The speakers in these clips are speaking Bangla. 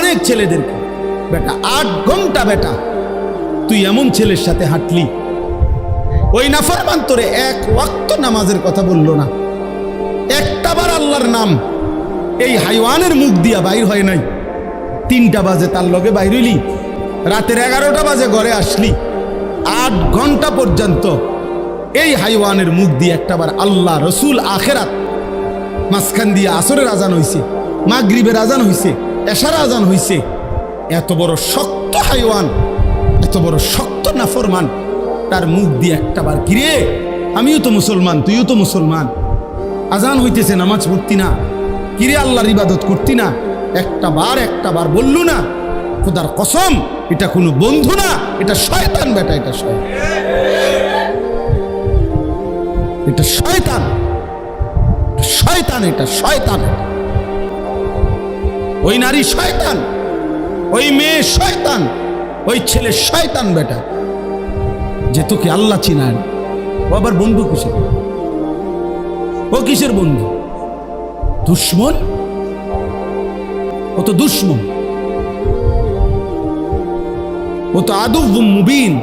অনেক ছেলেদেরকে, বেটা 8 ঘন্টা বেটা তুই এমন ছেলের সাথে হাঁটলি, ওই নাফরমান তোরে এক ওয়াক্ত নামাজের কথা বললো না, একটাবার আল্লাহর নাম এই হাইওয়ানের মুখ দিয়া বাইর হয় নাই। 3টা বাজে তার লগে বাইর হইলি, রাতের 11টা বাজে ঘরে আসলি, 8 ঘন্টা পর্যন্ত এই হাইওয়ানের মুখ দিয়ে একটাবার আল্লাহ রসুল আখেরাত, মাঝখান দিয়ে আসরের আজান হইছে, মাগরিবের আজান হইছে, এশার আজান হইছে। এত বড় শক্ত হাইওয়ান, এত বড় শক্ত নাফরমান, তার মুখ দিয়ে একটাবার কিরে আমিও তো মুসলমান, তুইও তো মুসলমান, আজান হইতেছে নামাজ পড়তি না, কিরে আল্লাহর ইবাদত করতি না, একটাবার বললু না? খোদার কসম এটা কোনো বন্ধু না, এটা শয়তান বেটা, এটা শয়তান, এটা শয়তান, শয়তান, এটা শয়তান। ওই নারী শয়তান, ওই মেয়ে শয়তান, ওই ছেলে শয়তান বেটা, যে তোকে আল্লাহ চিনায় না। ও আবার বন্ধু কিসের? ও কিসের বন্ধু? দুশ্মন। ও তো দুশ্মন, ও তো আদুব মুবিন,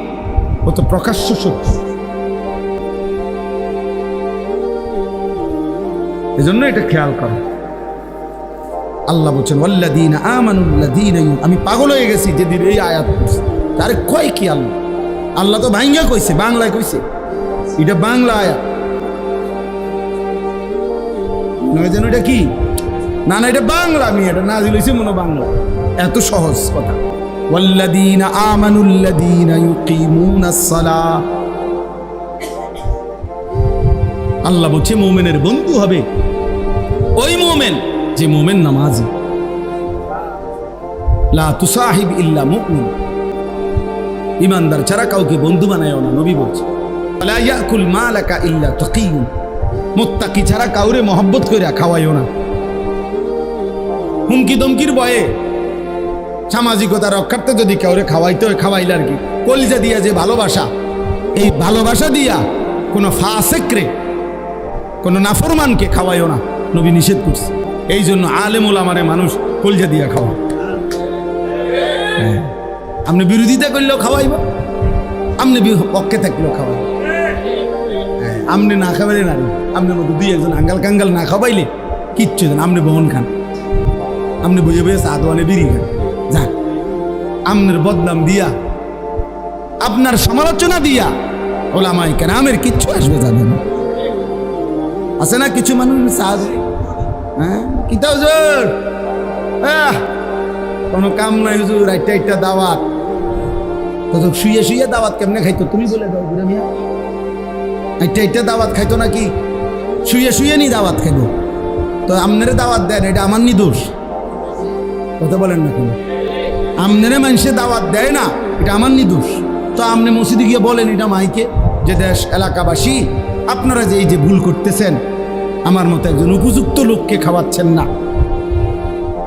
ও তো প্রকাশ্য শত্রু। এজন্য এটা খেয়াল করো। আল্লাহ বলছেন ওয়াল্লাযীনা আমানুল্লাযীনা, আমি পাগল হয়ে গেছি যেদিন এই আয়াত পড়ছি। তারে কয় কি আল্লাহ? আল্লাহ তো ভাঙ্গা কইছে, বাংলায় কইছে, এটা বাংলা আয়াত নয় যেন। এটা কি? না না, এটা বাংলা, আমি এটা নাজিল হইছে মনে বাংলা। এত সহজ কথা। ওয়াল্লাযীনা আমানুল্লাযীনা ইউকিমুনাস সালাহ, আল্লাহ বলছে মুমিনের বন্ধু হবে ওই মুমিন যে মুমিন নামাজি। লা তুসাহিব ইল্লা মুমিন, ইমানদার ছাড়া কাউকে বন্ধু বানায়ও না, নবী বলছে। লা ইয়াকুল মালাকা ইল্লা তাকিয়ুন, মুত্তাকি ছাড়া কাউরে মহব্বত কইরা খাওয়াইও না। হুমকি দমকির ভয়ে সামাজিকতা রক্ষার্থে যদি কাউরে খাওয়াইতে হয় খাওয়াইলে আর কি, কলিজা দিয়া যে ভালোবাসা, এই ভালোবাসা দিয়া কোনো ফাসিকরে, কোনো নাফরমানকে খাওয়াইও না, নবী নিষেধ করছে। এই জন্য আলেম ওলামারে মানুষ কলিজা দিয়া খাওয়ায়। আপনি বিরোধিতা করলেও খাওয়াইব, আপনি পক্ষে থাকলেও খাওয়াইব। আপনি না খাওয়াইলে না, আপনার মধ্যে 2-1 আঙ্গাল কাঙ্গাল না খাওয়াইলে কিচ্ছু দেন, আপনি বহন খান, আপনি বইয়ে বইয়ে সাদওয়ানে বিড়ি খান, যান। আপনার বদনাম দিয়া, আপনার সমালোচনা দিয়া ওলামায়ে কেরামের কিচ্ছু আসবে যাবে না। আছে না কিছু মানুষ সাজ, হ্যাঁ কিতা হুজুর, কোনো কাম নাই হুজুর, একটা দাওয়াত, তো শুয়ে শুয়ে দাওয়াত কেমনে খাইতো তুমি বলে দাও বুড়া মিয়া। একটা দাওয়াত খাইতো নাকি? শুয়ে শুয়ে নি দাওয়াত খাইব, তো আমনেরে দাওয়াত দেন, এটা আমার নি দোষ? কথা বলেন না কেন? আমনেরে মানুষে দাওয়াত দেয় না, এটা আমার নি দোষ? তো আপনি মসজিদে গিয়ে বলেন এটা মাইকে, যে দেশ এলাকাবাসী আপনারা যে এই যে ভুল করতেছেন, আমার মতো একজন উপযুক্ত লোককে খাওয়াচ্ছেন না।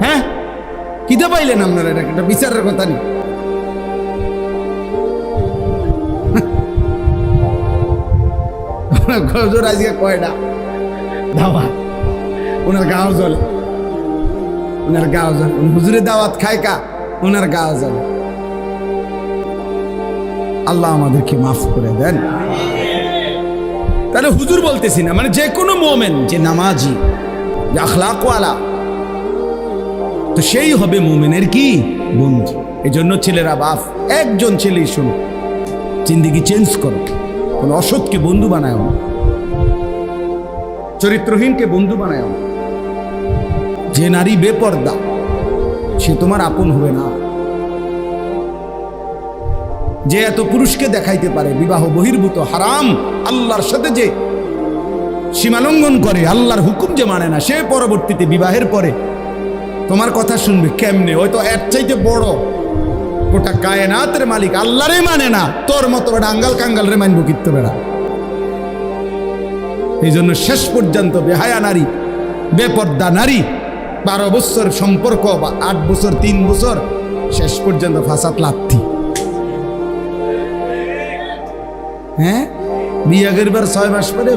হ্যাঁ কিতে পাইলেন আপনারা? এটা একটা বিচারের কথা নেই। আজকে কয়টা দাওয়াত, ওনার গাও জ্বলে, ওনার গাও জ্বলে, হুজুরে দাওয়াত খায় কা, ওনার গাও জ্বলে। আল্লাহ আমাদেরকে মাফ করে দেন। তাহলে হুজুর বলতেছি না, মানে যে কোনো মোমেন যে নামাজি, যে আখলাকওয়ালা, তো সেই হবে মোমেনের কি বন্ধু। এই জন্য ছেলেরা, বাপ একজন ছেলেই শোনো, জিন্দেগি চেঞ্জ করো, কোনো অসৎকে বন্ধু বানায় না, চরিত্রহীনকে বন্ধু বানায় না। যে নারী বেপর্দা সে তোমার আপন হবে না। যে এত পুরুষকে দেখাইতে পারে, বিবাহ বহির্ভূত হারাম আল্লাহর সাথে যে সীমালঙ্ঘন করে, আল্লাহর হুকুম যে মানে না, সে পরবর্তীতে বিবাহের পরে তোমার কথা শুনবে কেমনে? হয়তো এর চাইতে বড় গোটা কায়নাতের মালিক আল্লাহরে মানে না, তোর মতো বেড়া আঙ্গাল কাঙ্গাল রে মানবো কিত্ত বেড়া। এই জন্য শেষ পর্যন্ত বেহায়া নারী, বেপর্দা নারী, 12 বছর সম্পর্ক বা 8 বছর 3 বছর, শেষ পর্যন্ত ফাসাদ লাথি। হ্যাঁ বিয়া করবার 6 মাস পরে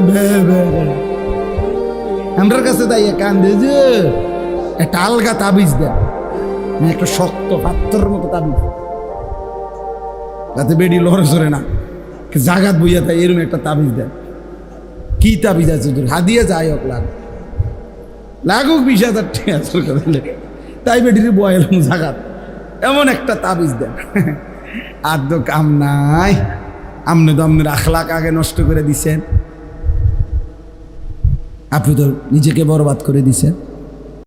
আমার কাছে তাই কান্দে যে একটা আলগা তাবিজ দেন, একটা শক্ত পাত্রের মতো তাবিজ, যাতে বেডি লড়ে সরে না, জাগাত বইয়া তাই এরকম একটা তাবিজ দেন। কি তাবিজ আছে তোর? হাদিয়া যাই হোক লাগুক 20,000 টাকা সরকার দিলে, তাই বেডির বয়ালাম জাগাত, এমন একটা তাবিজ দেন। আর তো কাম নাই, আপনি তো আপনার আখলাক আগে নষ্ট করে দিছেন, আপনি তো নিজেকে বরবাদ করে দিছেন।